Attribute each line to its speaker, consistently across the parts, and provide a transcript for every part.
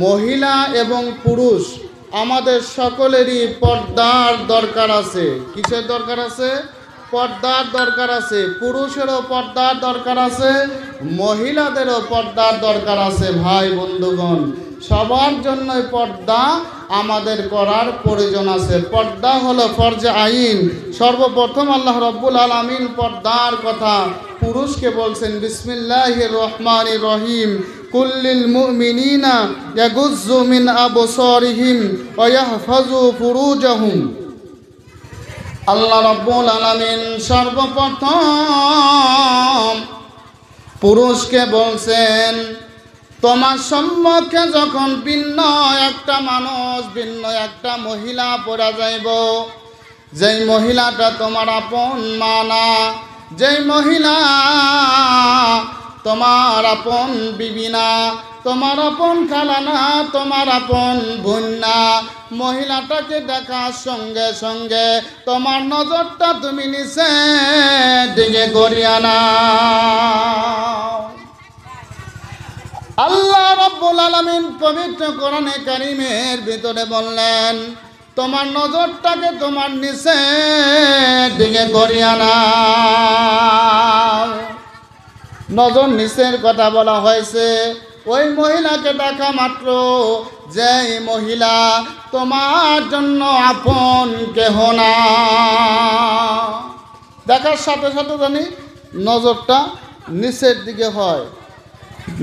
Speaker 1: মহিলা এবং পুরুষ আমাদের সকলেরই পর্দার দরকার আছে। কিসের দরকার আছে? পর্দার দরকার আছে। পুরুষেরও পর্দার দরকার আছে, মহিলাদেরও পর্দার দরকার আছে। ভাই বন্ধুগণ, সবার জন্যই পর্দা আমাদের করার প্রয়োজন আছে। পর্দা হলো ফরজে আইন। সর্বপ্রথম আল্লাহ রব্বুল আলামিন পর্দার কথা পুরুষকে বলছেন, বিসমিল্লাহির রহমানির রহিম, কুল্লিল মুমিনিনা ইয়াগুজ্জু মিন আবসারিহিম ওয়া ইয়াহফাজু ফুরুজাহুম। আল্লাহ রব্বুল আলামিন সর্বপ্রথম পুরুষকে বলছেন, তোমার সম্মুখে যখন ভিন্ন একটা মানুষ, ভিন্ন একটা মহিলা পড়া যাইব, যেই মহিলাটা তোমার আপন মা না, যেই মহিলা তোমার আপন বিবি না, তোমার আপন খালা না, তোমার আপন বোন না, মহিলাটাকে দেখার সঙ্গে সঙ্গে তোমার নজরটা তুমি নিচের দিকে করিয়া নাও। আল্লাহ রাব্বুল আলামিন পবিত্র কোরআনে কারীমের ভিতরে বললেন, তোমার নজরটাকে তোমার নিচের দিকে করিয়া নাও। নজর নিচের কথা বলা হয়েছে ওই মহিলাকে দেখা মাত্র, যেই মহিলা তোমার জন্য আপন কেহ না। দেখার সাথে সাথে জানি নজরটা নিচের দিকে হয়,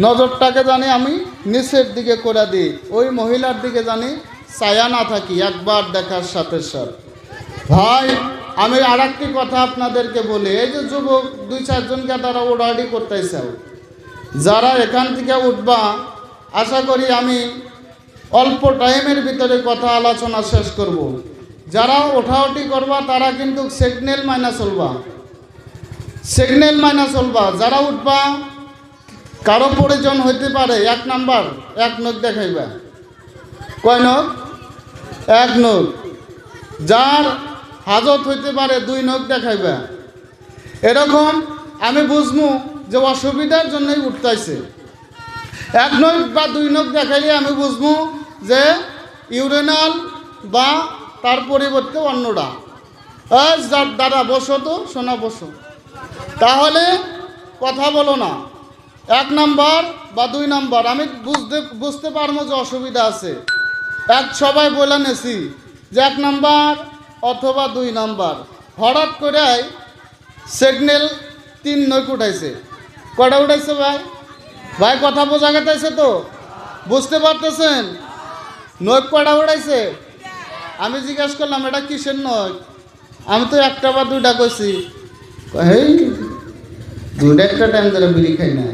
Speaker 1: নজরটাকে জানি আমি নিচের দিকে করে দিই, ওই মহিলার দিকে জানি ছায়া না থাকি একবার দেখার সাথে সাথে। ভাই, আমি আর একটি কথা আপনাদেরকে বলি, এই যে যুবক 2-4 জনকে তারা ওড়াউড়ি করতেছে, যারা এখান থেকে উঠবা, আশা করি আমি অল্প টাইমের ভিতরে কথা আলোচনা শেষ করব। যারা ওঠাউটি করবা তারা কিন্তু সিগন্যাল মাইনা চলবা, সিগন্যাল মাইনা চলবা। যারা উঠবা কারো প্রয়োজন হইতে পারে, 1 নাম্বার 1 নখ দেখাইবা। কয় নখ? 1 নখ। যার হাজত হইতে পারে 2 নখ দেখাইবা। এরকম আমি বুঝবো যে অসুবিধার জন্যই উঠতেছে। 1 নখ বা 2 নখ দেখাইলে আমি বুঝবো যে ইউরেনাল বা তার পরিবর্তে অন্যরা। যার দাদা বসো তো, শোনা বসো, তাহলে কথা বলো না। 1 নাম্বার বা 2 নাম্বার আমি বুঝতে পারবো যে অসুবিধা আছে। সবাই বলে নেছি যে 1 নাম্বার অথবা 2 নাম্বার। হঠাৎ করে সিগন্যাল 3 নখ উঠাইছে। কটা উঠাইছে ভাই? ভাই কথা বোঝা গেছে তো? বুঝতে পারতেছেন? নখ কটা উঠাইছে? আমি জিজ্ঞাসা করলাম এটা কিসের নখ? আমি তো 1টা বা 2টা কইছি। এই 2টা একটা টাইম ধরে বিড়ি খাই না,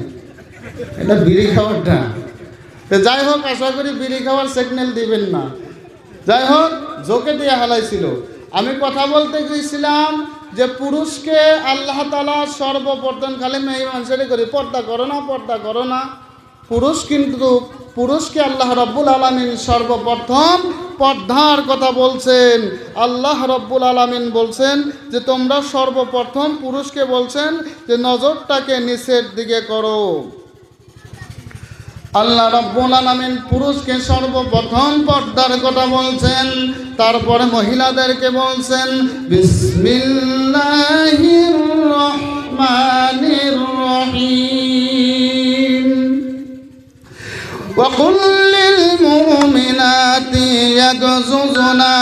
Speaker 1: এটা বিড়ি খাওয়ারটা। যাই হোক, আশা করি বিড়ি খাওয়ার সিগন্যাল দিবেন না। যাই হোক, জোকে দিয়ে হালাইছিল। আমি কথা বলতে গিয়েছিলাম যে পুরুষকে আল্লাহ তাআলা সর্বপ্রথম খালি মেয়ে মানুষের করি পর্দা করো না, পর্দা করো না। পুরুষকে আল্লাহ রাব্বুল আলামিন সর্বপ্রথম পর্দার কথা বলছেন। আল্লাহ রাব্বুল আলামিন বলছেন যে তোমরা সর্বপ্রথম পুরুষকে বলছেন যে নজরটাকে নিচের দিকে করো। আল্লাহ রাব্বুল আলামিন পুরুষকে সর্বপ্রথম পর্দার কথা বলছেন, তারপরে মহিলাদেরকে বলছেন, বিসমিল্লাহির রহমানির রহিম, ওয়া কুল লিল মুমিনাতি ইয়াগযুযুনা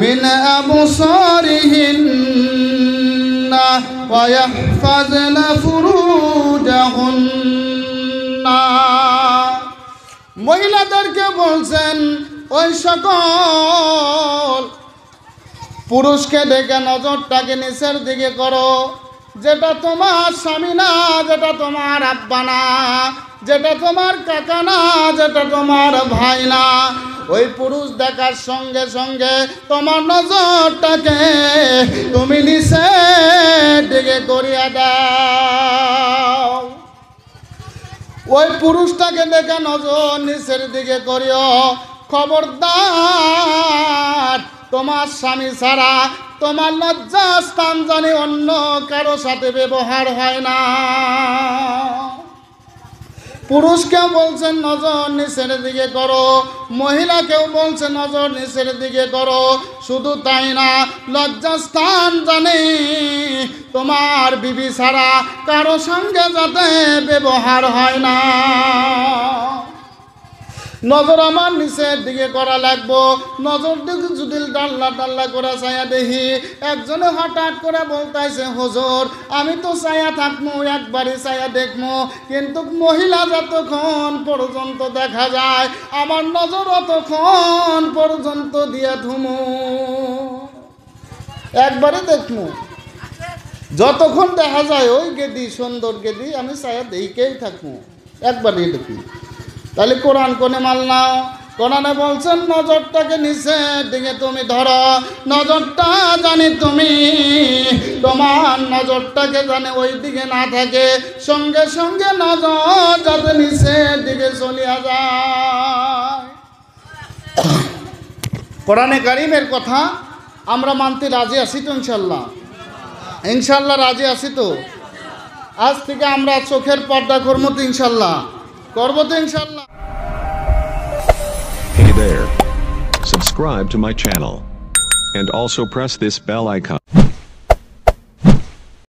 Speaker 1: মিন আবসারিহিন্না ওয়া ইয়াহফাযনা ফুরুজাহুন্না। মহিলাদেরকে বলছেন ওই সকল পুরুষকে ডেকে নজরটাকে নিচের দিকে করো, যেটা তোমার স্বামী না, যেটা তোমার আব্বা না, যেটা তোমার কাকা না, যেটা তোমার ভাই না, ওই পুরুষ দেখার সঙ্গে সঙ্গে তোমার নজরটাকে তুমি নিচের দিকে করিয়া দাও। ওই পুরুষটাকে দেখে নজর নিচের দিকে করিও। খবরদার, তোমার স্বামী ছাড়া তোমার লজ্জাস্থান জানি অন্য কারো সাথে ব্যবহার হয় না। পুরুষকেও বলছেন নজর নিচের দিকে করো, মহিলাকেও বলছে নজর নিচের দিকে করো। শুধু তাই না, লজ্জাস্থান জানে তোমার বিবি ছাড়া কারো সঙ্গে যাতে ব্যবহার হয় না। নজর আমার নিচের দিকে করা লাগবো। নজর দিকে যদি ডাল্লা করে ছায়া দেখি, একজনে হঠাৎ করে বলতেছে হুজুর আমি তো ছায়া থাকবো, একবারই ছায়া দেখবো, কিন্তু মহিলা যতক্ষণ পর্যন্ত দেখা যায় আমার নজর অতক্ষণ পর্যন্ত দিয়ে ধুমু, একবারে দেখবো। যতক্ষণ দেখা যায় ওই গেদি সুন্দর গেদি আমি ছায়া দেখেই থাকবো, একবারই দেখি। তাহলে কোরআন কোনে মাল নাও। কোরআনে বলছেন নজরটাকে নিচের দিকে তুমি ধরো, নজরটা জানি তুমি, তোমার নজরটাকে জানে ওই দিকে না থাকে, সঙ্গে সঙ্গে নজর যাতে নিচের দিকে চলিয়া যায়। কোরআনে কারিমের কথা আমরা মানতে রাজি আছি তো ইনশাল্লাহ? ইনশাল্লাহ রাজি আছি তো? আজ থেকে আমরা চোখের পর্দা করবো তো ইনশাল্লাহ? করবো তো ইনশাল্লাহ?
Speaker 2: Hey there. Subscribe to my channel. And also press this bell icon.